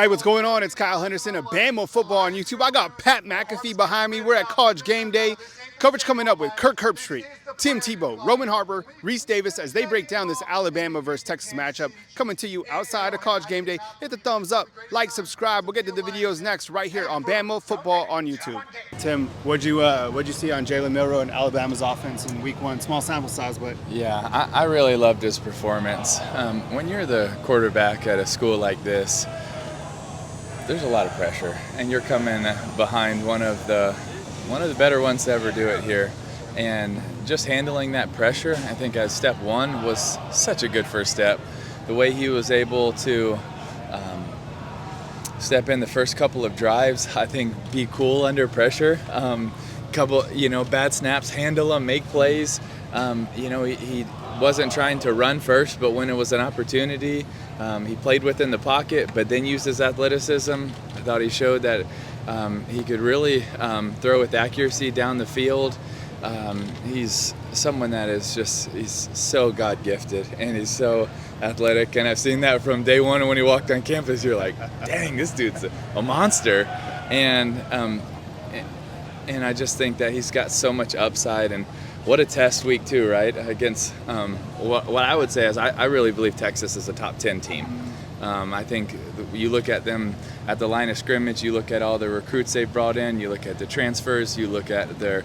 Hey, what's going on? It's Kyle Henderson of BAMA Football on YouTube. I got Pat McAfee behind me. We're at College Game Day. Coverage coming up with Kirk Herbstreit, Tim Tebow, Roman Harper, Reese Davis as they break down this Alabama versus Texas matchup. Coming to you outside of College Game Day. Hit the thumbs up, like, subscribe. We'll get to the videos next right here on BAMA Football on YouTube. Tim, what'd you see on Jalen Milroe and Alabama's offense in Week 1? Small sample size, but Yeah, I really loved his performance. When you're the quarterback at a school like this, there's a lot of pressure, and you're coming behind one of the better ones to ever do it here. And just handling that pressure, I think as step one was such a good first step. The way he was able to step in the first couple of drives, I think be cool under pressure. Couple, bad snaps, handle them, make plays. He wasn't trying to run first, but when it was an opportunity, he played within the pocket, but then used his athleticism. I thought he showed that he could really throw with accuracy down the field. He's someone that he's so God-gifted, and he's so athletic, and I've seen that from day one. And when he walked on campus, you're like, dang, this dude's a monster. And I just think that he's got so much upside, and what a test week 2, right? Against what I would say is I really believe Texas is a top 10 team. I think you look at them at the line of scrimmage, you look at all the recruits they've brought in, you look at the transfers, you look at their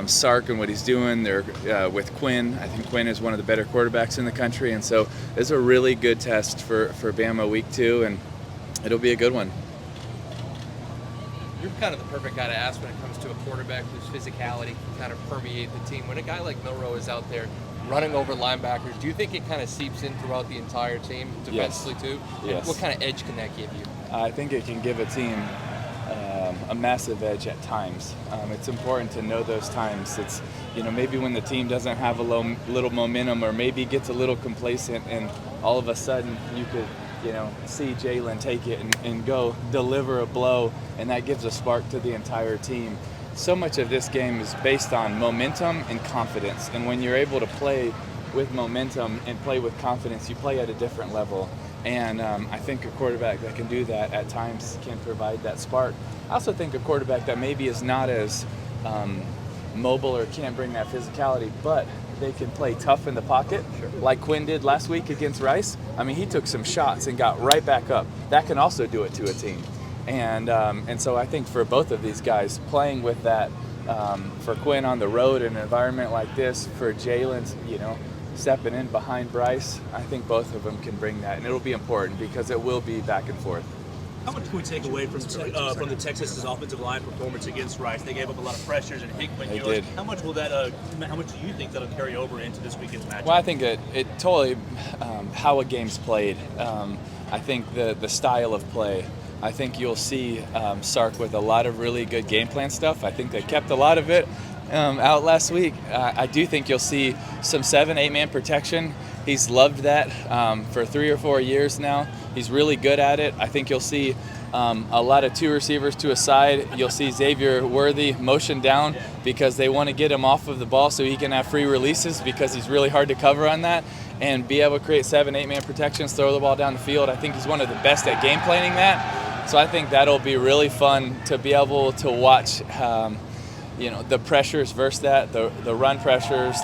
Sark and what he's doing. They're with Quinn. I think Quinn is one of the better quarterbacks in the country, and so it's a really good test for Bama week 2, and it'll be a good one. You're kind of the perfect guy to ask when it comes to a quarterback whose physicality can kind of permeate the team. When a guy like Milroe is out there running over linebackers, do you think it kind of seeps in throughout the entire team defensively too? Yes. What kind of edge can that give you? I think it can give a team a massive edge at times. It's important to know those times. It's, maybe when the team doesn't have a little momentum, or maybe gets a little complacent, and all of a sudden you could see Jalen take it and go deliver a blow, and that gives a spark to the entire team. So much of this game is based on momentum and confidence, and when you're able to play with momentum and play with confidence, you play at a different level. And I think a quarterback that can do that at times can provide that spark. I also think a quarterback that maybe is not as mobile or can't bring that physicality, but they can play tough in the pocket, like Quinn did last week against Rice. I mean, he took some shots and got right back up. That can also do it to a team. And so I think for both of these guys, playing with that, for Quinn on the road in an environment like this, for Jalen, stepping in behind Bryce, I think both of them can bring that, and it'll be important because it will be back and forth. How much can we take away from the Texas' offensive line performance against Rice? They gave up a lot of pressures, and Hickman. They did. How much do you think that'll carry over into this weekend's matchup? Well, I think it totally how a game's played. I think the style of play. I think you'll see Sark with a lot of really good game plan stuff. I think they kept a lot of it out last week. I do think you'll see some 7-8 man protection. He's loved that for 3 or 4 years now. He's really good at it. I think you'll see a lot of 2 receivers to a side. You'll see Xavier Worthy motion down because they want to get him off of the ball so he can have free releases, because he's really hard to cover on that, and be able to create 7-8 man protections, throw the ball down the field. I think he's one of the best at game planning that. So I think that'll be really fun to be able to watch the pressures versus that, the run pressures,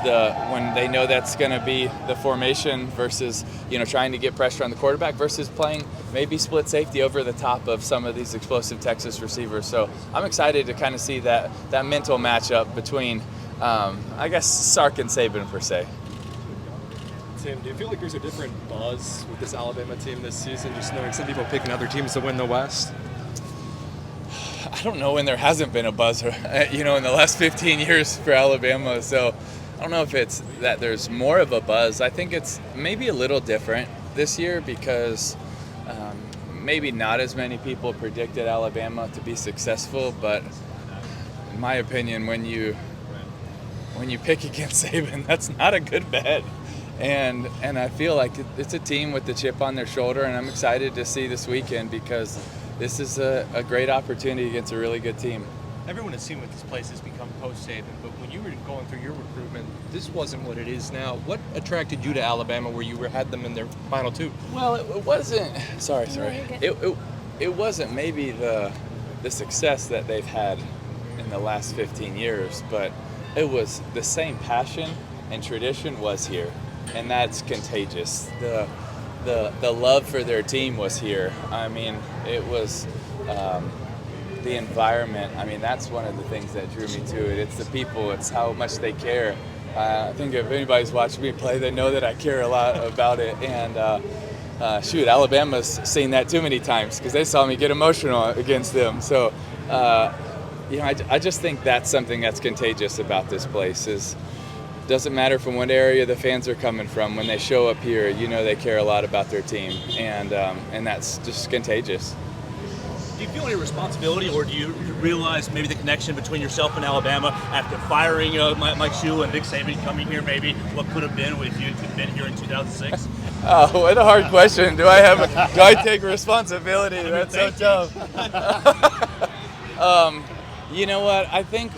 when they know that's going to be the formation versus, trying to get pressure on the quarterback versus playing maybe split safety over the top of some of these explosive Texas receivers. So I'm excited to kind of see that mental matchup between, Sark and Saban per se. Tim, do you feel like there's a different buzz with this Alabama team this season, just knowing some people picking other teams to win the West? I don't know when there hasn't been a buzz, in the last 15 years for Alabama. So I don't know if it's that there's more of a buzz. I think it's maybe a little different this year because maybe not as many people predicted Alabama to be successful. But in my opinion, when you pick against Saban, that's not a good bet. And I feel like it's a team with the chip on their shoulder, and I'm excited to see this weekend because this is a great opportunity against a really good team. Everyone has seen what this place has become post-Saban, but when you were going through your recruitment, this wasn't what it is now. What attracted you to Alabama where you had them in their final 2? Well, it wasn't. Sorry. it wasn't maybe the success that they've had in the last 15 years, but it was the same passion and tradition was here, and that's contagious. The love for their team was here. I mean, it was the environment. I mean, that's one of the things that drew me to it. It's the people. It's how much they care. I think if anybody's watched me play, they know that I care a lot about it. And Alabama's seen that too many times because they saw me get emotional against them. So, I just think that's something that's contagious about this place. Doesn't matter from what area the fans are coming from. When they show up here, they care a lot about their team, and that's just contagious. Do you feel any responsibility, or do you realize maybe the connection between yourself and Alabama after firing Mike Shula and Nick Saban coming here? Maybe what could have been if you had been here in 2006? Oh, what a hard question. Do I take responsibility? That's so tough. You know what? I think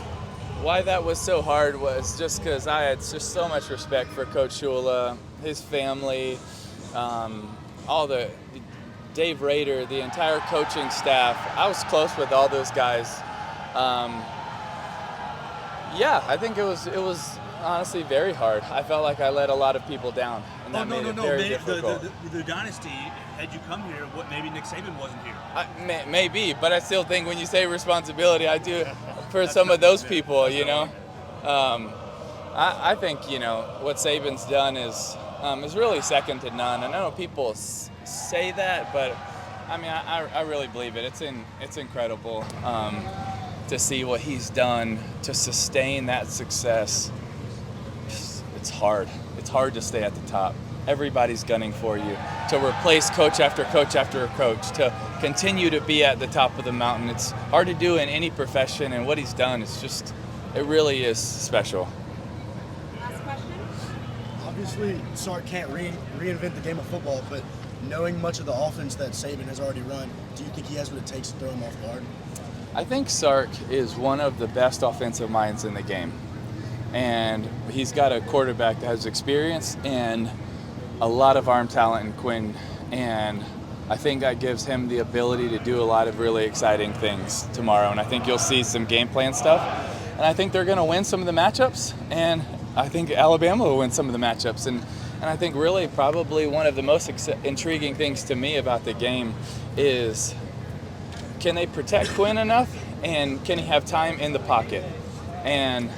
why that was so hard was just because I had just so much respect for Coach Shula, his family, Dave Rader, the entire coaching staff. I was close with all those guys. I think it was honestly very hard. I felt like I let a lot of people down, and that made it very difficult. The dynasty, had you come here, maybe Nick Saban wasn't here. Maybe, but I still think when you say responsibility, I do for some of those people, I think, what Saban's done is really second to none. And I know people say that, but I mean, I really believe it. It's incredible to see what he's done to sustain that success. It's hard. It's hard to stay at the top. Everybody's gunning for you. To replace coach after coach after coach, to continue to be at the top of the mountain. It's hard to do in any profession, and what he's done is it really is special. Last question. Obviously, Sark can't reinvent the game of football, but knowing much of the offense that Saban has already run, do you think he has what it takes to throw him off guard? I think Sark is one of the best offensive minds in the game. And he's got a quarterback that has experience and a lot of arm talent in Quinn. And I think that gives him the ability to do a lot of really exciting things tomorrow. And I think you'll see some game plan stuff. And I think they're going to win some of the matchups. And I think Alabama will win some of the matchups. And I think really probably one of the most intriguing things to me about the game is, can they protect Quinn enough, and can he have time in the pocket? And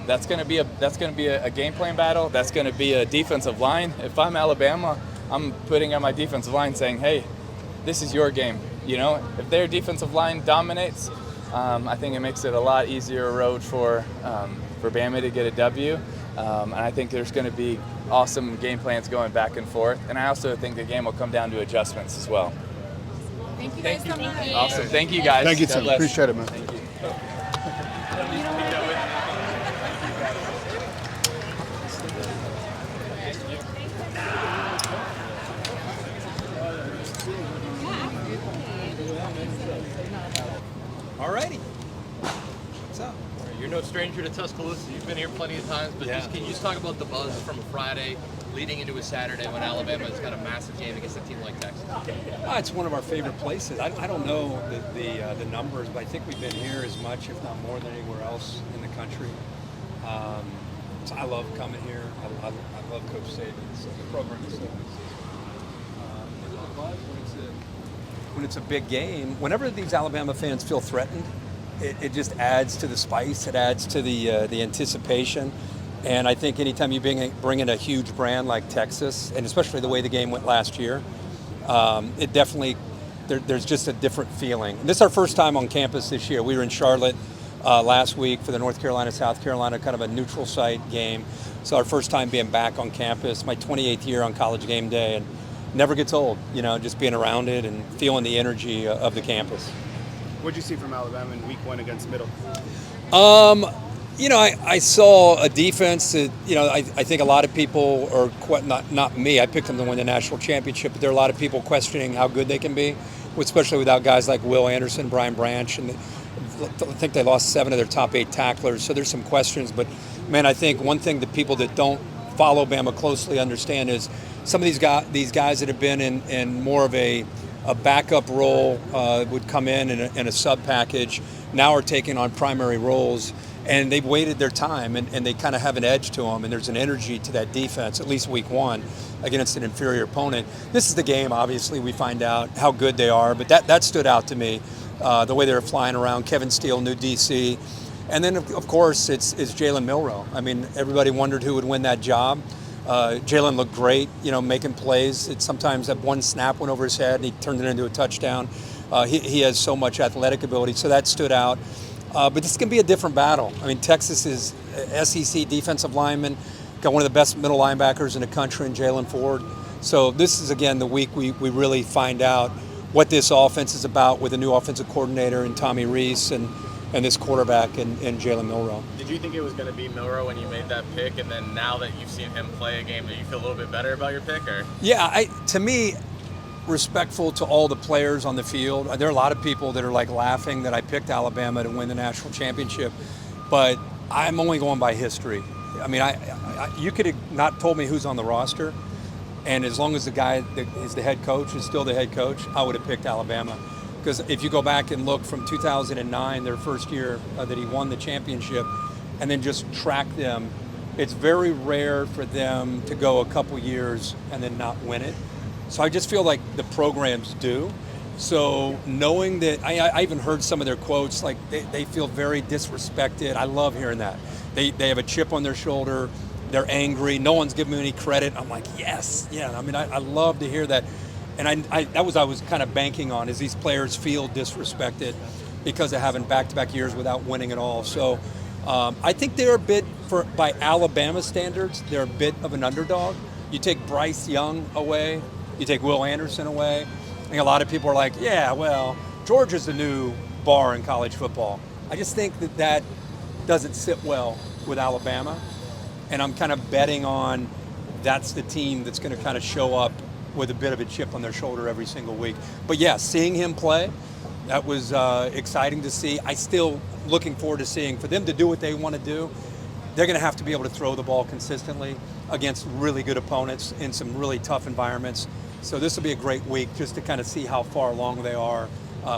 that's going to be a game plan battle. That's going to be a defensive line. If I'm Alabama, I'm putting on my defensive line saying, hey, this is your game. If their defensive line dominates, I think it makes it a lot easier road for Bama to get a W. And I think there's going to be awesome game plans going back and forth. And I also think the game will come down to adjustments as well. Thank you guys so much. Awesome. Thank you, guys. Thank you, Tim. Appreciate it, man. Thank you. Alrighty. What's up? You're no stranger to Tuscaloosa. You've been here plenty of times, but can you just talk about the buzz from a Friday leading into a Saturday when Alabama's got a massive game against a team like Texas? It's one of our favorite places. I don't know the numbers, but I think we've been here as much, if not more, than anywhere else in the country. So I love coming here. I love Coach Saban. So the program is so good. When it's a big game, whenever these Alabama fans feel threatened, it just adds to the spice. It adds to the anticipation. And I think anytime you bring in a huge brand like Texas, and especially the way the game went last year, it definitely, there's just a different feeling. And this is our first time on campus this year. We were in Charlotte last week for the North Carolina-South Carolina, kind of a neutral site game. So our first time being back on campus, my 28th year on College Game Day, and never gets old, just being around it and feeling the energy of the campus. What did you see from Alabama in week 1 against Middle? I saw a defense that, I think a lot of people are, not me, I picked them to win the national championship, but there are a lot of people questioning how good they can be, especially without guys like Will Anderson, Brian Branch, and I think they lost 7 of their top 8 tacklers, so there's some questions. But, man, I think one thing that people that don't follow Bama closely understand is some of these guys that have been in more of a backup role would come in a sub package, now are taking on primary roles, and they've waited their time, and they kind of have an edge to them, and there's an energy to that defense, at least week one, against an inferior opponent. This is the game, obviously, we find out how good they are, but that stood out to me, the way they were flying around. Kevin Steele, new DC. And then, of course, it's Jalen Milroe. I mean, everybody wondered who would win that job. Jalen looked great, making plays. Sometimes that one snap went over his head and he turned it into a touchdown. He has so much athletic ability, so that stood out. But this can be a different battle. I mean, Texas is SEC defensive lineman, got one of the best middle linebackers in the country in Jalen Ford. So this is, again, the week we really find out what this offense is about with a new offensive coordinator in Tommy Rees and this quarterback in Jalen Milroe. Did you think it was going to be Milroe when you made that pick, and then now that you've seen him play a game, do you feel a little bit better about your pick? Or Yeah, to me, respectful to all the players on the field. There are a lot of people that are like laughing that I picked Alabama to win the national championship, but I'm only going by history. I mean, you could have not told me who's on the roster, and as long as the guy that is the head coach is still the head coach, I would have picked Alabama. Because if you go back and look from 2009, their first year that he won the championship, and then just track them, it's very rare for them to go a couple years and then not win it. So I just feel like the programs do. So knowing that, I even heard some of their quotes, like they feel very disrespected. I love hearing that. They have a chip on their shoulder. They're angry. No one's giving them any credit. I'm like, yes, yeah. I mean, I love to hear that. And I was kind of banking on, is these players feel disrespected because of having back-to-back years without winning at all. So I think they're a bit, by Alabama standards, they're a bit of an underdog. You take Bryce Young away, you take Will Anderson away. I think a lot of people are like, yeah, well, Georgia's the new bar in college football. I just think that doesn't sit well with Alabama. And I'm kind of betting on that's the team that's going to kind of show up with a bit of a chip on their shoulder every single week. But yeah, seeing him play, that was exciting to see. I still looking forward to seeing, for them to do what they want to do, they're going to have to be able to throw the ball consistently against really good opponents in some really tough environments. So this will be a great week just to kind of see how far along they are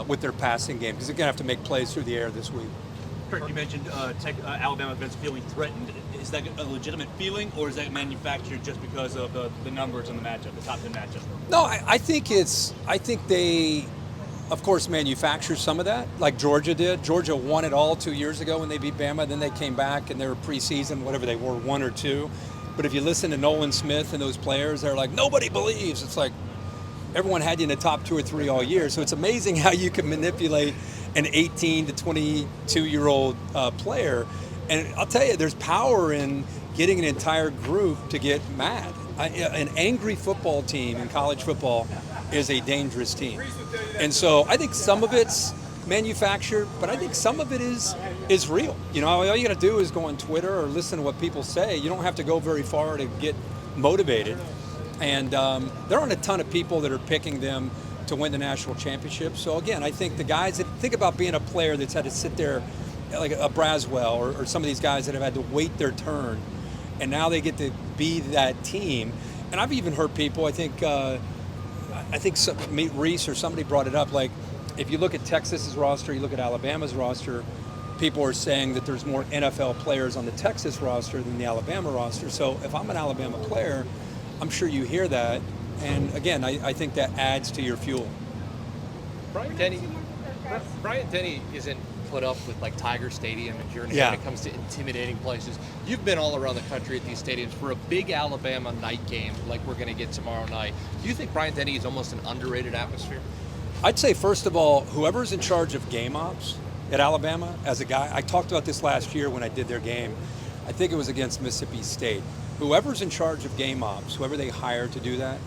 with their passing game, because they're going to have to make plays through the air this week. Kirk, you mentioned Alabama fans feeling threatened. Is that a legitimate feeling, or is that manufactured just because of the numbers in the matchup, the top 10 matchup? No, I think they, of course, manufacture some of that, like Georgia did. Georgia won it all 2 years ago when they beat Bama. Then they came back and they were preseason, whatever they were, 1 or 2. But if you listen to Nolan Smith and those players, they're like, nobody believes. It's like everyone had you in the top 2 or 3 all year. So it's amazing how you can manipulate an 18 to 22-year-old player. And I'll tell you, there's power in getting an entire group to get mad. An angry football team in college football is a dangerous team. And so I think some of it's manufactured, but I think some of it is real. All you got to do is go on Twitter or listen to what people say. You don't have to go very far to get motivated. And there aren't a ton of people that are picking them to win the national championship. So again, I think the guys that think about being a player that's had to sit there, like a Braswell or some of these guys that have had to wait their turn, and now they get to be that team. And I've even heard people, I think Reese or somebody brought it up, like if you look at Texas's roster, you look at Alabama's roster, people are saying that there's more NFL players on the Texas roster than the Alabama roster. So if I'm an Alabama player, I'm sure you hear that. And again, I think that adds to your fuel. Brian Denny isn't put up with like Tiger Stadium and Journey Yeah. when it comes to intimidating places. You've been all around the country at these stadiums for a big Alabama night game like we're going to get tomorrow night. Do you think Brian Denny is almost an underrated atmosphere? I'd say, first of all, whoever's in charge of game ops at Alabama, as a guy, I talked about this last year when I did their game. I think it was against Mississippi State. Whoever's in charge of game ops, whoever they hire to do that,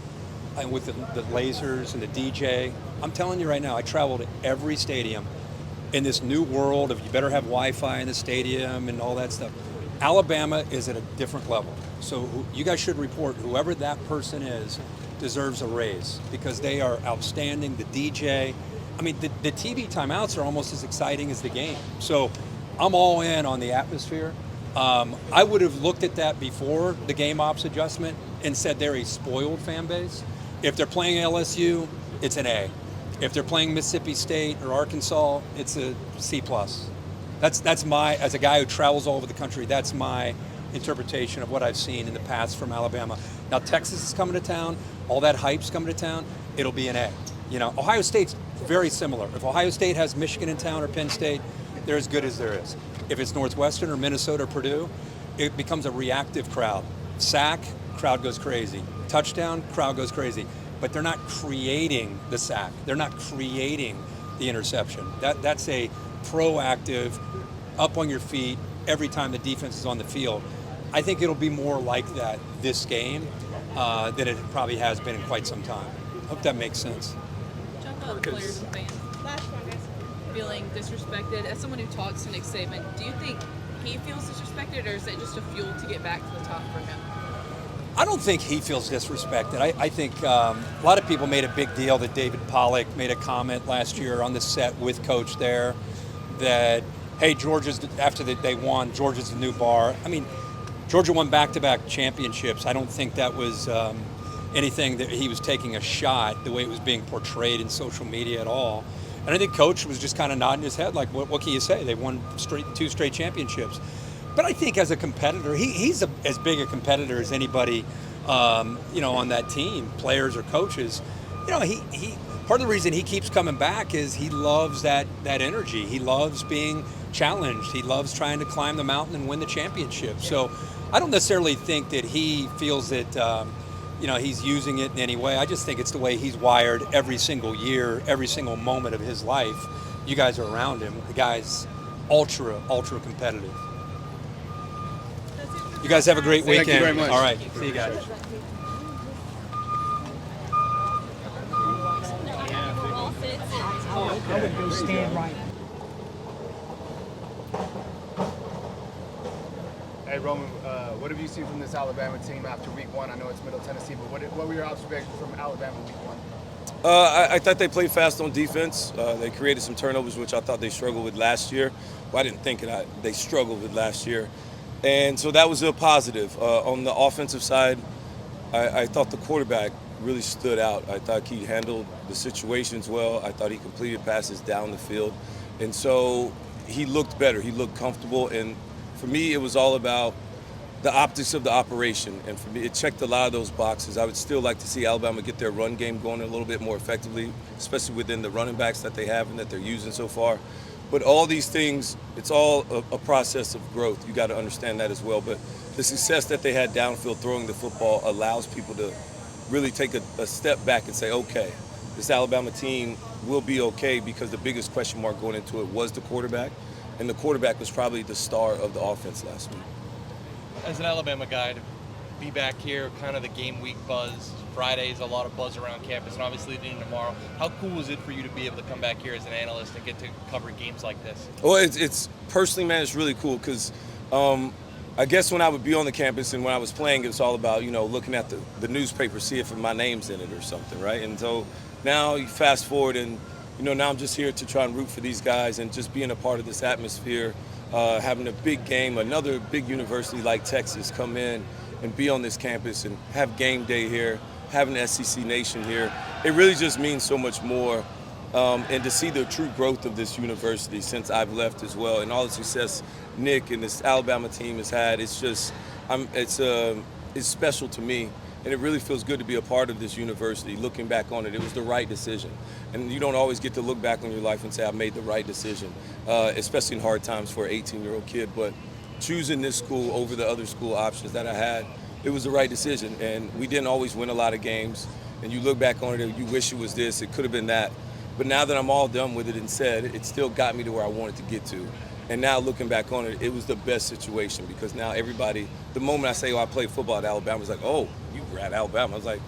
and with the lasers and the DJ, I'm telling you right now, I travel to every stadium in this new world of you better have Wi-Fi in the stadium and all that stuff. Alabama is at a different level. So you guys should report whoever that person is deserves a raise because they are outstanding. The DJ, I mean, the TV timeouts are almost as exciting as the game. So I'm all in on the atmosphere. I would have looked at that before the game ops adjustment and said they're a spoiled fan base. If they're playing LSU, it's an A. If they're playing Mississippi State or Arkansas, it's a C+. That's my, as a guy who travels all over the country, that's my interpretation of what I've seen in the past from Alabama. Now Texas is coming to town, all that hype's coming to town, it'll be an A. You know, Ohio State's very similar. If Ohio State has Michigan in town or Penn State, they're as good as there is. If it's Northwestern or Minnesota or Purdue, it becomes a reactive crowd. Sack, crowd goes crazy. Touchdown, crowd goes crazy. But they're not creating the sack. They're not creating the interception. That's a proactive, up on your feet every time the defense is on the field. I think it'll be more like that this game than it probably has been in quite some time. Hope that makes sense. Talk about players and fans feeling disrespected. As someone who talks to Nick Saban, do you think he feels disrespected, or is it just a fuel to get back to the top for him? I don't think he feels disrespected. I think a lot of people made a big deal that David Pollack made a comment last year on the set with Coach there that, hey, Georgia's, after they won, Georgia's the new bar. I mean, Georgia won back-to-back championships. I don't think that was anything that he was taking a shot the way it was being portrayed in social media at all. And I think Coach was just kind of nodding his head like, what can you say? They won two straight championships. But I think as a competitor, he's as big a competitor as anybody, on that team, players or coaches. You know, he part of the reason he keeps coming back is he loves that energy. He loves being challenged. He loves trying to climb the mountain and win the championship. So I don't necessarily think that he feels that, he's using it in any way. I just think it's the way he's wired every single year, every single moment of his life. You guys are around him. The guy's ultra competitive. You guys have a great weekend. Thank you very much. All right. See you guys. I would go stand right. Hey, Roman, what have you seen from this Alabama team after week one? I know it's Middle Tennessee, but what were your observations from Alabama week one? I thought they played fast on defense. They created some turnovers, which I thought they struggled with last year. Well, I didn't think they struggled with last year. And so that was a positive. On the offensive side, I thought the quarterback really stood out. I thought he handled the situations well. I thought he completed passes down the field. And so he looked better. He looked comfortable. And for me, it was all about the optics of the operation. And for me, it checked a lot of those boxes. I would still like to see Alabama get their run game going a little bit more effectively, especially within the running backs that they have and that they're using so far. But all these things, it's all a process of growth. You got to understand that as well. But the success that they had downfield throwing the football allows people to really take a step back and say, okay, this Alabama team will be okay, because the biggest question mark going into it was the quarterback. And the quarterback was probably the star of the offense last week. As an Alabama guy, to be back here, kind of the game week buzz, Fridays, a lot of buzz around campus, and obviously leading tomorrow. How cool is it for you to be able to come back here as an analyst and get to cover games like this? Well, it's personally, man, it's really cool because I guess when I would be on the campus and when I was playing, it was all about, looking at the newspaper, see if my name's in it or something, right? And so now you fast forward and, now I'm just here to try and root for these guys and just being a part of this atmosphere, having a big game, another big university like Texas come in and be on this campus and have game day here, having SEC Nation here. It really just means so much more. And to see the true growth of this university since I've left as well, and all the success Nick and this Alabama team has had, it's just, it's special to me. And it really feels good to be a part of this university. Looking back on it, it was the right decision. And you don't always get to look back on your life and say, I made the right decision, especially in hard times for an 18-year-old kid. But choosing this school over the other school options that I had, it was the right decision. And we didn't always win a lot of games. And you look back on it and you wish it was this, it could have been that. But now that I'm all done with it and said, it still got me to where I wanted to get to. And now looking back on it, it was the best situation, because now everybody, the moment I say, I played football at Alabama, it's like, oh, you were at Alabama. I was like,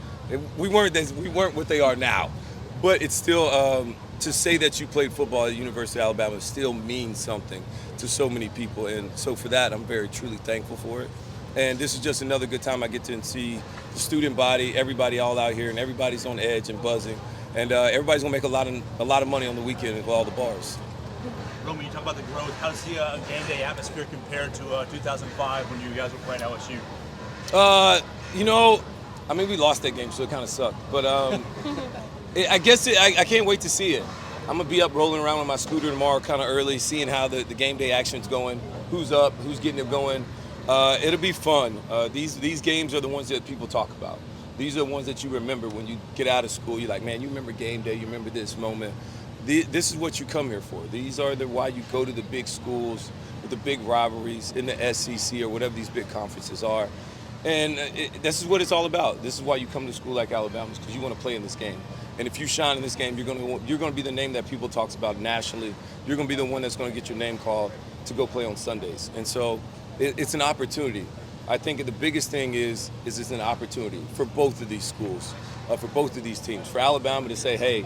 we weren't what they are now. But it's still, to say that you played football at the University of Alabama still means something to so many people. And so for that, I'm very, truly thankful for it. And this is just another good time I get to see the student body, everybody all out here, and everybody's on edge and buzzing. And everybody's gonna make a lot of money on the weekend with all the bars. Roman, you talk about the growth. How does the game day atmosphere compare to 2005 when you guys were playing LSU? I mean, we lost that game, so it kind of sucked. But I guess I can't wait to see it. I'm going to be up rolling around with my scooter tomorrow kind of early, seeing how the game day action's going, who's up, who's getting it going. It'll be fun. These games are the ones that people talk about. These are the ones that you remember when you get out of school. You're like, man, you remember game day, you remember this moment. This is what you come here for. These are why you go to the big schools with the big rivalries in the SEC or whatever these big conferences are. And this is what it's all about. This is why you come to school like Alabama, because you want to play in this game. And if you shine in this game, you're going to be the name that people talks about nationally. You're going to be the one that's going to get your name called to go play on Sundays. And so it's an opportunity. I think the biggest thing is it's an opportunity for both of these schools, for both of these teams. For Alabama to say, hey,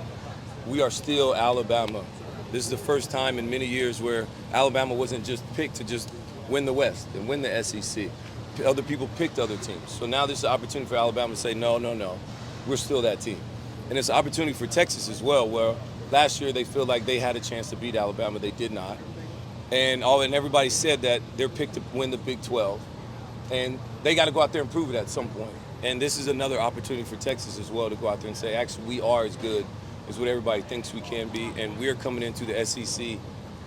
we are still Alabama. This is the first time in many years where Alabama wasn't just picked to just win the West and win the SEC. Other people picked other teams. So now there's an opportunity for Alabama to say, no, we're still that team. And it's an opportunity for Texas as well, where last year they feel like they had a chance to beat Alabama. They did not. And everybody said that they're picked to win the Big 12. And they got to go out there and prove it at some point. And this is another opportunity for Texas as well to go out there and say, actually, we are as good as what everybody thinks we can be. And we're coming into the SEC.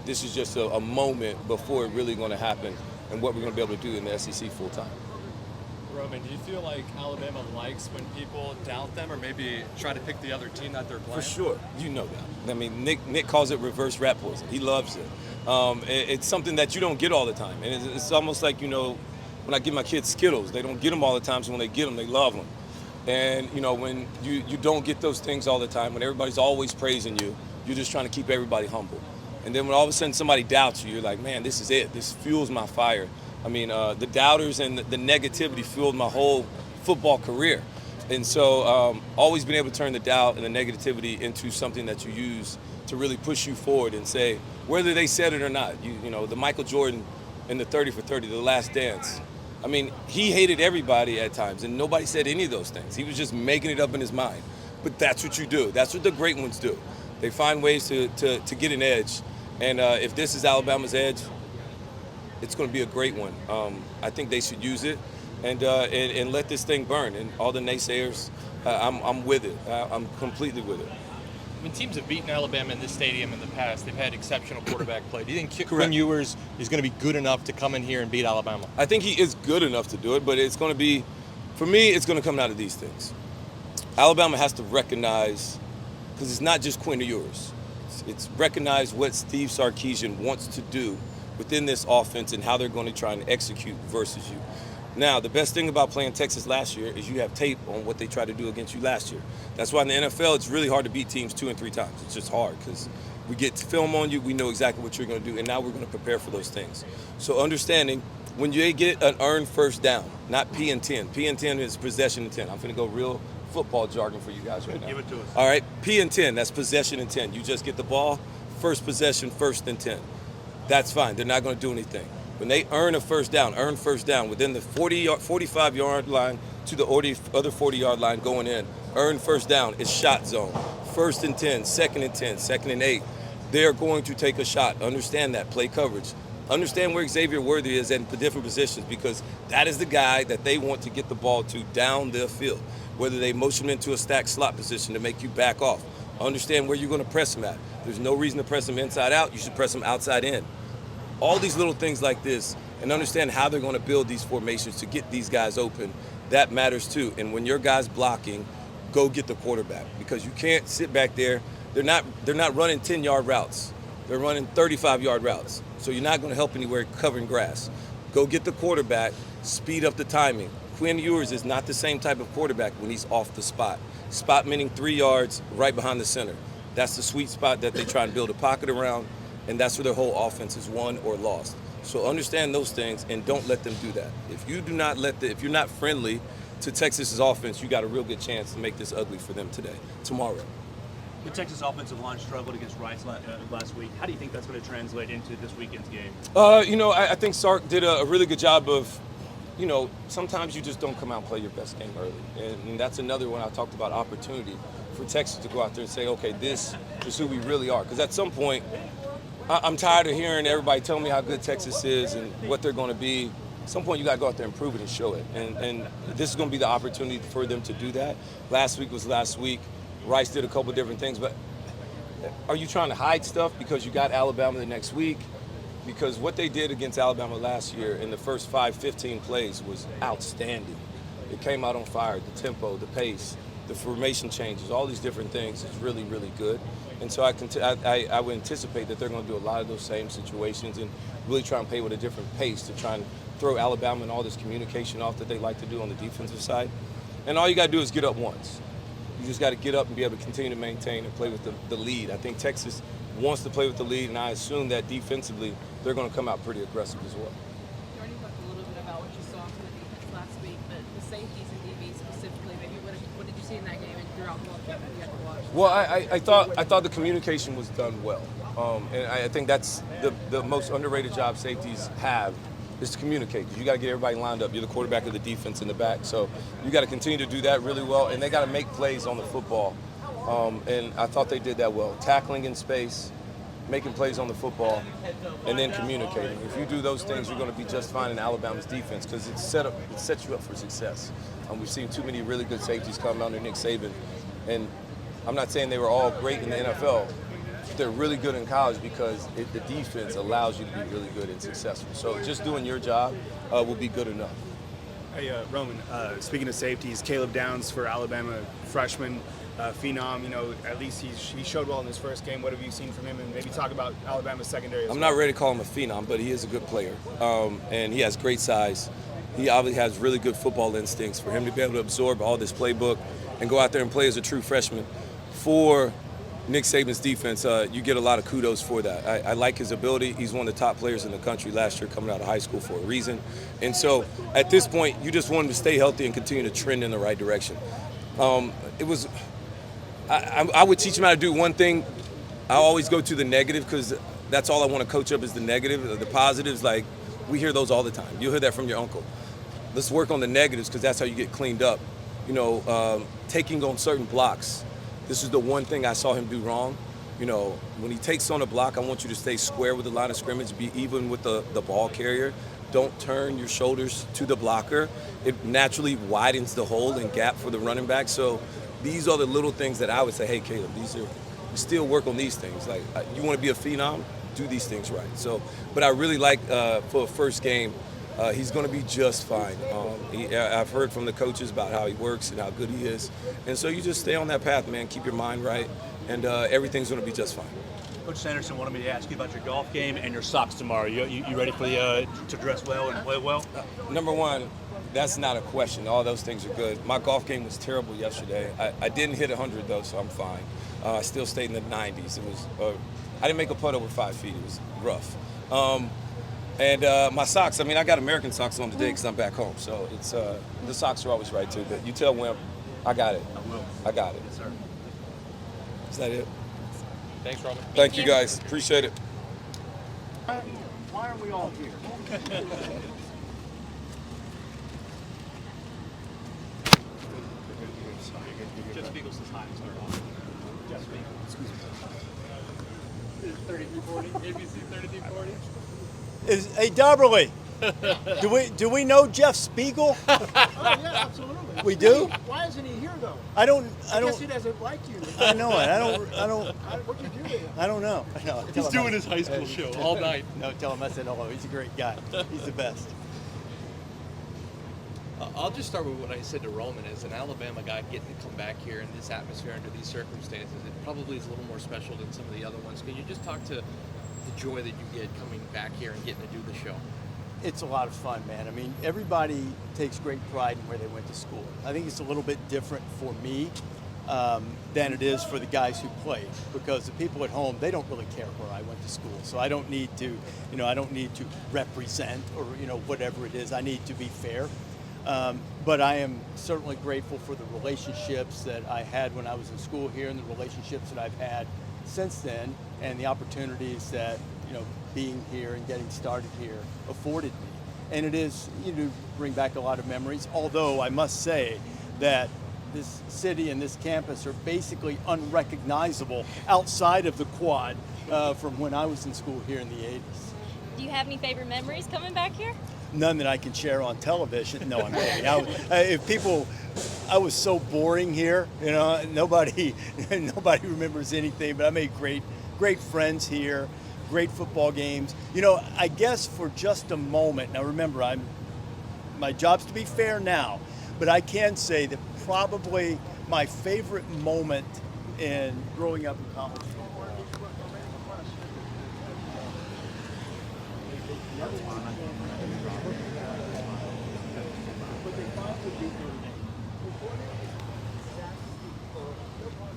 This is just a moment before it really going to happen and what we're going to be able to do in the SEC full time. Roman, do you feel like Alabama likes when people doubt them or maybe try to pick the other team that they're playing? For sure. You know that. I mean, Nick calls it reverse rat poison. He loves it. It's something that you don't get all the time. And it's almost like, when I give my kids Skittles, they don't get them all the time, so when they get them, they love them. And, when you don't get those things all the time, when everybody's always praising you, you're just trying to keep everybody humble. And then when all of a sudden somebody doubts you, you're like, man, this is it. This fuels my fire. I mean, the doubters and the negativity fueled my whole football career. And so always been able to turn the doubt and the negativity into something that you use to really push you forward and say, whether they said it or not, the Michael Jordan in the 30 for 30, the last dance. I mean, he hated everybody at times, and nobody said any of those things. He was just making it up in his mind. But that's what you do. That's what the great ones do. They find ways to get an edge. And if this is Alabama's edge, it's going to be a great one. I think they should use it and let this thing burn. And all the naysayers, I'm with it. I'm completely with it. When teams have beaten Alabama in this stadium in the past, they've had exceptional quarterback play. Do you think Correct. Quinn Ewers is going to be good enough to come in here and beat Alabama? I think he is good enough to do it, but it's going to be, for me, it's going to come out of these things. Alabama has to recognize, because it's not just Quinn Ewers. It's recognize what Steve Sarkisian wants to do within this offense and how they're going to try and execute versus you. Now, the best thing about playing Texas last year is you have tape on what they tried to do against you last year. That's why in the NFL, it's really hard to beat teams 2 and 3 times. It's just hard because we get film on you, we know exactly what you're going to do, and now we're going to prepare for those things. So understanding, when you get an earned first down, not P and 10. P and 10 is possession and 10. I'm going to go real football jargon for you guys right now. Give it to us. All right, P and 10, that's possession and 10. You just get the ball, first possession, first and 10. That's fine. They're not going to do anything. When they earn first down within the 45-yard line to the other 40-yard line going in, earn first down, it's shot zone. First and 10, second and 10, second and 8. They're going to take a shot. Understand that. Play coverage. Understand where Xavier Worthy is in different positions because that is the guy that they want to get the ball to down the field. Whether they motion him into a stacked slot position to make you back off. Understand where you're going to press him at. There's no reason to press him inside out. You should press him outside in. All these little things like this, and understand how they're going to build these formations to get these guys open, that matters too. And when your guy's blocking, go get the quarterback because you can't sit back there. They're not running 10-yard routes. They're running 35-yard routes. So you're not going to help anywhere covering grass. Go get the quarterback, speed up the timing. Quinn Ewers is not the same type of quarterback when he's off the spot. Spot meaning 3 yards right behind the center. That's the sweet spot that they try and build a pocket around. And that's where their whole offense is won or lost. So understand those things and don't let them do that. If you do not if you're not friendly to Texas's offense, you got a real good chance to make this ugly for them tomorrow. The Texas offensive line struggled against Rice last week. How do you think that's going to translate into this weekend's game? I think Sark did a really good job of, sometimes you just don't come out and play your best game early. And that's another one I talked about, opportunity for Texas to go out there and say, okay, this is who we really are. Because at some point, I'm tired of hearing everybody tell me how good Texas is and what they're going to be. at some point you got to go out there and prove it and show it. And this is going to be the opportunity for them to do that. Last week was last week. Rice did a couple different things, but are you trying to hide stuff because you got Alabama the next week? Because what they did against Alabama last year in the first 15 plays was outstanding. It came out on fire. The tempo, the pace, the formation changes, all these different things is really, really good. And so I would anticipate that they're going to do a lot of those same situations and really try and play with a different pace to try and throw Alabama and all this communication off that they like to do on the defensive side. And all you got to do is get up once. You just got to get up and be able to continue to maintain and play with the lead. I think Texas wants to play with the lead, and I assume that defensively they're going to come out pretty aggressive as well. You already talked a little bit about what you saw from the defense last week, but the safeties and DBs specifically, maybe what did you see in that game and throughout the whole game that you had to watch? Well, I thought the communication was done well, and I think that's the most underrated job safeties have is to communicate. You got to get everybody lined up. You're the quarterback of the defense in the back, so you got to continue to do that really well, and they got to make plays on the football. And I thought they did that well, tackling in space, making plays on the football, and then communicating. If you do those things, you're going to be just fine in Alabama's defense because it sets you up for success. We've seen too many really good safeties come under Nick Saban, and I'm not saying they were all great in the NFL. They're really good in college because the defense allows you to be really good and successful. So just doing your job will be good enough. Hey, Roman, speaking of safeties, Caleb Downs for Alabama, freshman, phenom, at least he showed well in his first game. What have you seen from him? And maybe talk about Alabama's secondary as well. I'm not ready to call him a phenom, but he is a good player. And he has great size. He obviously has really good football instincts. For him to be able to absorb all this playbook and go out there and play as a true freshman for Nick Saban's defense, you get a lot of kudos for that. I like his ability. He's one of the top players in the country last year coming out of high school for a reason. And so at this point, you just want him to stay healthy and continue to trend in the right direction. I would teach him how to do one thing. I always go to the negative because that's all I want to coach up is the negative. The positives, like we hear those all the time. You'll hear that from your uncle. Let's work on the negatives because that's how you get cleaned up. Taking on certain blocks. This is the one thing I saw him do wrong. When he takes on a block, I want you to stay square with the line of scrimmage, be even with the ball carrier. Don't turn your shoulders to the blocker. It naturally widens the hole and gap for the running back. So these are the little things that I would say, hey, Caleb, you still work on these things. Like, you want to be a phenom, do these things right. So, but I really like for a first game, he's going to be just fine. I've heard from the coaches about how he works and how good he is. And so you just stay on that path, man. Keep your mind right, and everything's going to be just fine. Coach Henderson wanted me to ask you about your golf game and your socks tomorrow. You ready for to dress well and play well? Number one, that's not a question. All those things are good. My golf game was terrible yesterday. I didn't hit 100, though, so I'm fine. I still stayed in the 90s. It was I didn't make a putt over 5 feet. It was rough. And my socks, I got American socks on today because I'm back home. So it's the socks are always right, too. But you tell Wimp, I got it. I will. I got it. Yes, sir. Is that it? Thanks, Roman. Thank you, guys. Appreciate it. Why are we all here? Jeff Spiegel says hi to start off. Jeff Spiegel. Excuse me. 3340, ABC 3340. Hey, Darberly, do we know Jeff Spiegel? Oh yeah, absolutely. We do? Why isn't he here though? I don't. I guess he doesn't like you. I know it. What'd you do to him? I don't know. He's doing his high school show all night. No, tell him I said hello. He's a great guy. He's the best. I'll just start with what I said to Roman. As an Alabama guy getting to come back here in this atmosphere under these circumstances, it probably is a little more special than some of the other ones. Can you just talk to the joy that you get coming back here and getting to do the show? It's a lot of fun, man. Everybody takes great pride in where they went to school. I think it's a little bit different for me than it is for the guys who played, because the people at home, they don't really care where I went to school. So I don't need to, I don't need to represent or, whatever it is. I need to be fair. But I am certainly grateful for the relationships that I had when I was in school here and the relationships that I've had since then and the opportunities that, being here and getting started here afforded me. And it is, bring back a lot of memories, although I must say that this city and this campus are basically unrecognizable outside of the quad from when I was in school here in the 80s. Do you have any favorite memories coming back here? none that I can share on television. No, I'm kidding. I was so boring here. You know, nobody remembers anything. But I made great friends here, great football games. You know, I guess for just a moment. Now remember, my job's to be fair now, but I can say that probably my favorite moment in growing up in college.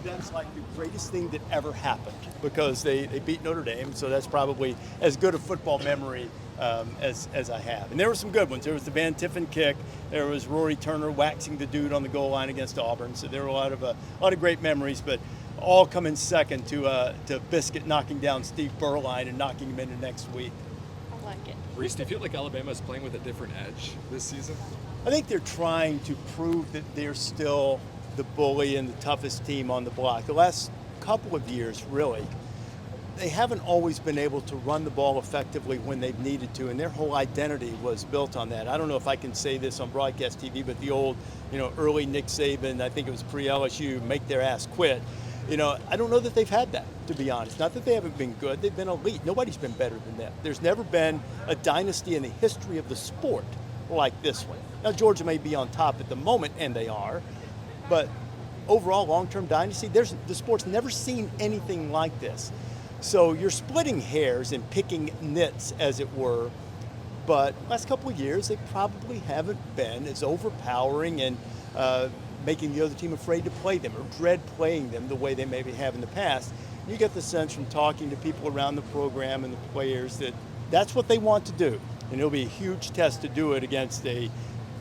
That's like the greatest thing that ever happened because they beat Notre Dame, so that's probably as good a football memory as I have. And there were some good ones. There was the Van Tiffen kick. There was Rory Turner waxing the dude on the goal line against Auburn. So there were a lot of great memories, but all coming second to Biscuit knocking down Steve Berline and knocking him into next week. I like it. Reese, do you feel like Alabama is playing with a different edge this season? I think they're trying to prove that they're still the bully and the toughest team on the block. The last couple of years, really, they haven't always been able to run the ball effectively when they've needed to, and their whole identity was built on that. I don't know if I can say this on broadcast TV, but the old, early Nick Saban, I think it was pre-LSU, make their ass quit. I don't know that they've had that, to be honest. Not that they haven't been good, they've been elite. Nobody's been better than them. There's never been a dynasty in the history of the sport like this one. Now, Georgia may be on top at the moment, and they are, but overall, long-term dynasty, the sport's never seen anything like this. So you're splitting hairs and picking nits, as it were, but last couple of years, they probably haven't been as overpowering and making the other team afraid to play them or dread playing them the way they maybe have in the past. You get the sense from talking to people around the program and the players that that's what they want to do. And it'll be a huge test to do it against a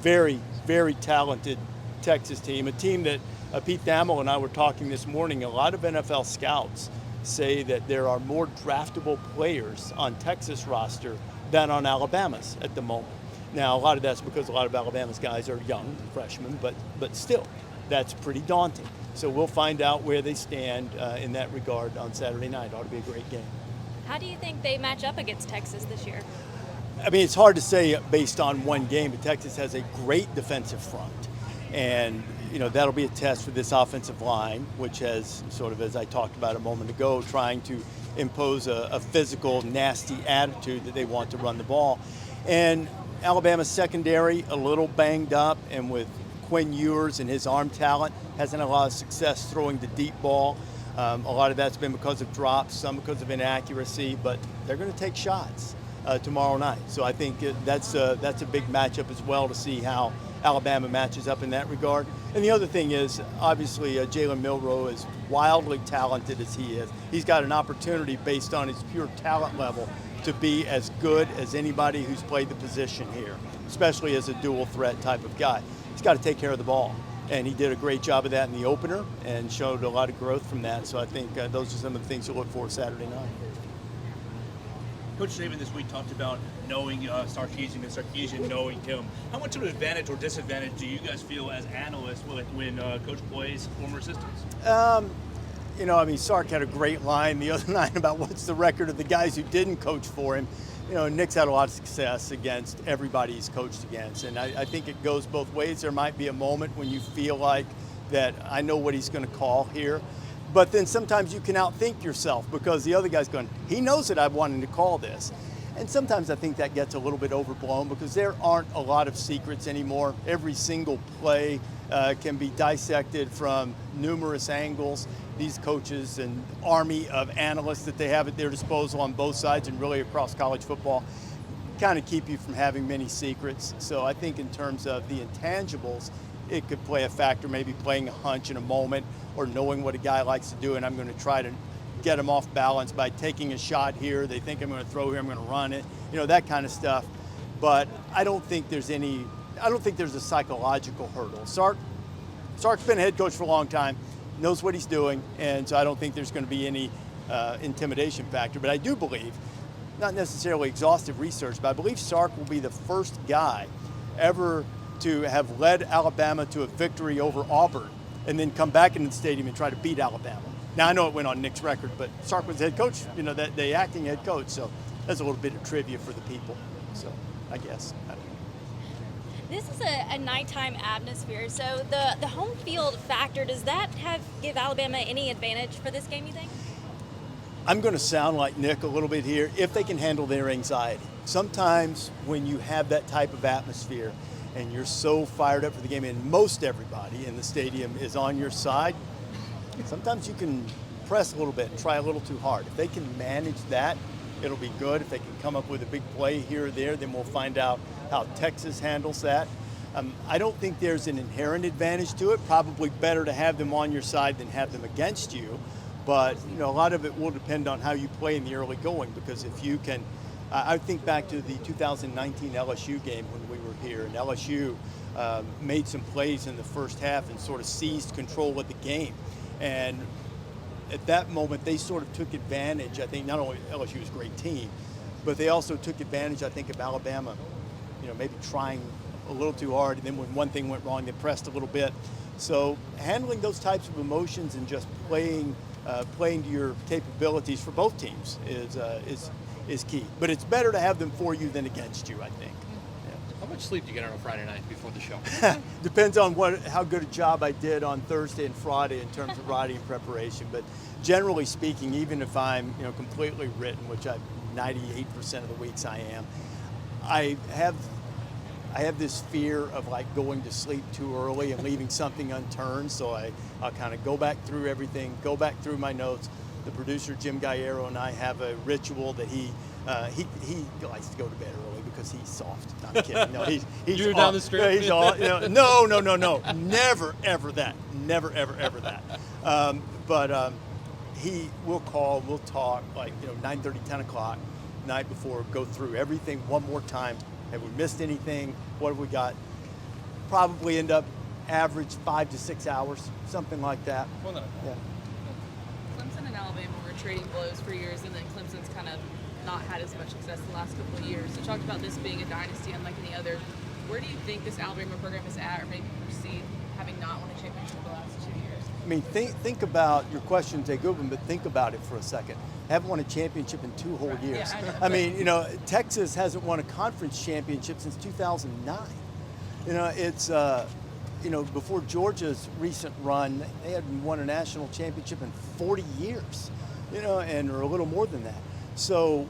very, very talented Texas team, a team that Pete Thamel and I were talking this morning. A lot of NFL scouts say that there are more draftable players on Texas roster than on Alabama's at the moment. Now, a lot of that's because a lot of Alabama's guys are young, freshmen, but still, that's pretty daunting. So we'll find out where they stand in that regard on Saturday night. It ought to be a great game. How do you think they match up against Texas this year? I mean, it's hard to say based on one game, but Texas has a great defensive front. And, that'll be a test for this offensive line, which has sort of, as I talked about a moment ago, trying to impose a physical, nasty attitude that they want to run the ball. And Alabama's secondary, a little banged up, and with Quinn Ewers and his arm talent, hasn't had a lot of success throwing the deep ball. A lot of that's been because of drops, some because of inaccuracy, but they're going to take shots tomorrow night. So I think that's a big matchup as well to see how Alabama matches up in that regard. And the other thing is, obviously, Jalen Milroe, is wildly talented as he is. He's got an opportunity based on his pure talent level to be as good as anybody who's played the position here, especially as a dual threat type of guy. He's got to take care of the ball. And he did a great job of that in the opener and showed a lot of growth from that. So I think those are some of the things to look for Saturday night. Coach Saban this week talked about knowing Sarkisian and Sarkisian knowing him. How much of an advantage or disadvantage do you guys feel as analysts when Coach plays former assistants? Sark had a great line the other night about what's the record of the guys who didn't coach for him. Nick's had a lot of success against everybody he's coached against, and I think it goes both ways. There might be a moment when you feel like that I know what he's going to call here, but then sometimes you can outthink yourself because the other guy's going, he knows that I'm wanting to call this. And sometimes I think that gets a little bit overblown because there aren't a lot of secrets anymore. Every single play can be dissected from numerous angles. These coaches and army of analysts that they have at their disposal on both sides and really across college football kind of keep you from having many secrets. So I think in terms of the intangibles, it could play a factor, maybe playing a hunch in a moment or knowing what a guy likes to do, and I'm going to try to get him off balance by taking a shot here. They think I'm going to throw here, I'm going to run it, that kind of stuff. But I don't think there's a psychological hurdle. Sark's been a head coach for a long time, knows what he's doing, and so I don't think there's going to be any intimidation factor. But I do believe, not necessarily exhaustive research, but I believe Sark will be the first guy ever to have led Alabama to a victory over Auburn and then come back into the stadium and try to beat Alabama. Now, I know it went on Nick's record, but Sark was the head coach, the acting head coach, so that's a little bit of trivia for the people. So, I guess. I don't know. This is a nighttime atmosphere, so the home field factor, does that give Alabama any advantage for this game, you think? I'm going to sound like Nick a little bit here, if they can handle their anxiety. Sometimes when you have that type of atmosphere and you're so fired up for the game, and most everybody in the stadium is on your side, sometimes you can press a little bit and try a little too hard. If they can manage that, it'll be good. If they can come up with a big play here or there, then we'll find out how Texas handles that. I don't think there's an inherent advantage to it. Probably better to have them on your side than have them against you. But you know, a lot of it will depend on how you play in the early going, because if you can, I think back to the 2019 LSU game when we were here, and LSU made some plays in the first half and sort of seized control of the game. And at that moment, they sort of took advantage. I think not only LSU was a great team, but they also took advantage, I think, of Alabama, you know, maybe trying a little too hard. And then when one thing went wrong, they pressed a little bit. So handling those types of emotions and just playing to your capabilities for both teams is key. But it's better to have them for you than against you, I think. How much sleep do you get on a Friday night before the show? Depends on how good a job I did on Thursday and Friday in terms of writing and preparation. But generally speaking, even if I'm completely written, which 98% of the weeks I am, I have this fear of like going to sleep too early and leaving something unturned. So I'll kind of go back through everything, go back through my notes. The producer Jim Galliero and I have a ritual that he likes to go to bed early because he's soft. No, I'm kidding. No, he's You're down the street. He's all, no. Never ever that. Never ever that. But he will call. We'll talk like 9:30, 10 o'clock night before. Go through everything one more time. Have we missed anything? What have we got? Probably end up average 5 to 6 hours, something like that. Well, no. Yeah. Clemson and Alabama were trading blows for years, and then Clemson's kind of not had as much success the last couple of years. You talked about this being a dynasty unlike any other. Where do you think this Alabama program is at, or maybe perceived, having not won a championship the last 2 years? I mean, think about your question's a good one, but think about it for a second. Haven't won a championship in 2 whole years. Yeah, I mean, Texas hasn't won a conference championship since 2009. It's before Georgia's recent run, they hadn't won a national championship in 40 years. And or a little more than that. So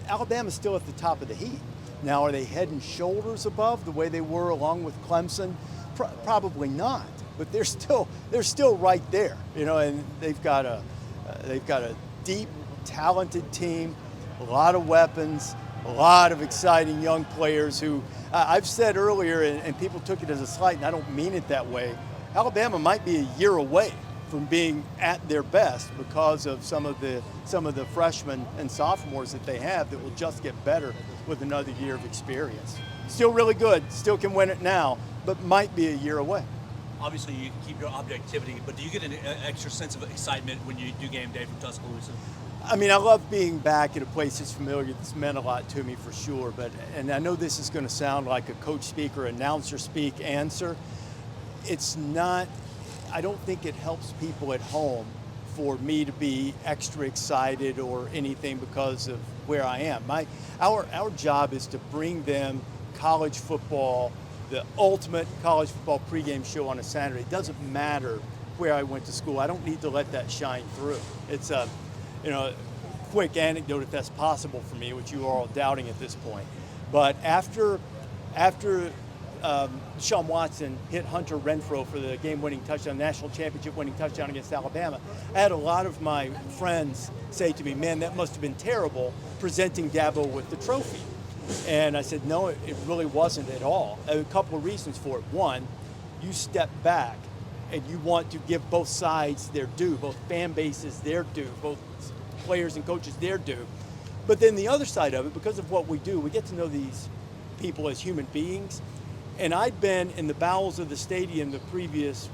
Alabama's still at the top of the heap. Now, are they head and shoulders above the way they were along with Clemson? Probably not. But they're still right there. And they've got a deep, talented team, a lot of weapons, a lot of exciting young players who I've said earlier, and people took it as a slight, and I don't mean it that way. Alabama might be a year away from being at their best because of some of the freshmen and sophomores that they have that will just get better with another year of experience. Still really good, still can win it now, but might be a year away. Obviously, you keep your objectivity, but do you get an extra sense of excitement when you do game day from Tuscaloosa? I mean, I love being back at a place that's familiar. That's meant a lot to me for sure. And I know this is going to sound like a coach speak or announcer speak answer. It's not. I don't think it helps people at home for me to be extra excited or anything because of where I am. Our job is to bring them college football, the ultimate college football pregame show on a Saturday. It doesn't matter where I went to school. I don't need to let that shine through. It's a quick anecdote if that's possible for me, which you are all doubting at this point. But after Deshaun Watson hit Hunter Renfrow for the game-winning touchdown, national championship-winning touchdown against Alabama, I had a lot of my friends say to me, "Man, that must have been terrible presenting Tebow with the trophy." And I said, "No, it really wasn't at all." A couple of reasons for it. One, you step back and you want to give both sides their due, both fan bases their due, both players and coaches their due. But then the other side of it, because of what we do, we get to know these people as human beings. And I'd been in the bowels of the stadium the previous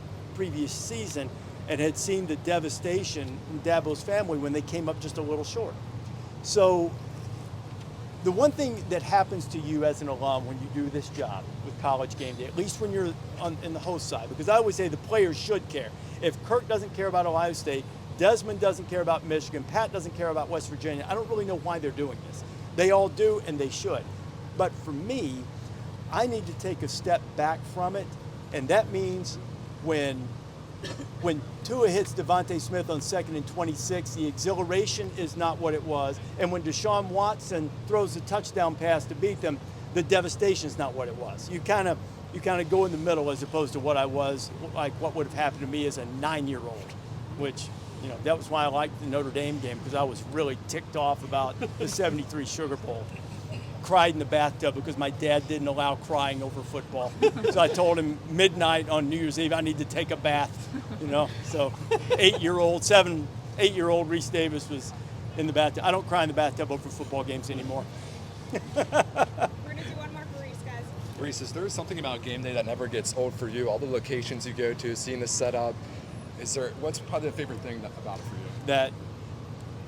season and had seen the devastation in Dabo's family when they came up just a little short. So the one thing that happens to you as an alum when you do this job with College Game Day, at least when you're in the host side, because I always say the players should care. If Kirk doesn't care about Ohio State, Desmond doesn't care about Michigan, Pat doesn't care about West Virginia, I don't really know why they're doing this. They all do, and they should. But for me, I need to take a step back from it, and that means when Tua hits Devontae Smith on 2nd and 26, the exhilaration is not what it was. And when Deshaun Watson throws a touchdown pass to beat them, the devastation is not what it was. You kind of go in the middle as opposed to what I was, like what would have happened to me as a 9-year-old, which, you know, that was why I liked the Notre Dame game, because I was really ticked off about the 73 Sugar Bowl. Cried in the bathtub because my dad didn't allow crying over football. So I told him midnight on New Year's Eve I need to take a bath, you know. So 8-year-old Reese Davis was in the bathtub. I don't cry in the bathtub over football games anymore. We're going to do one more for Reese, guys. Reese, is there something about game day that never gets old for you? All the locations you go to, seeing the setup. What's probably the favorite thing about it for you? That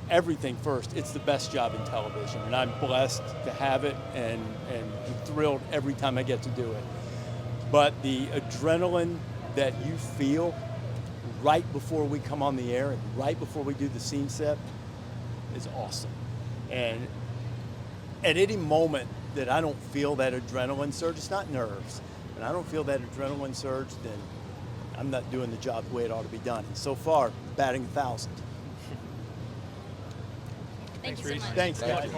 everything first, it's the best job in television, and I'm blessed to have it, and I'm thrilled every time I get to do it. But the adrenaline that you feel right before we come on the air and right before we do the scene set is awesome. And at any moment that I don't feel that adrenaline surge, it's not nerves, and I don't feel that adrenaline surge, then I'm not doing the job the way it ought to be done. And so far, batting 1,000. Thank you so much. Thanks, guys.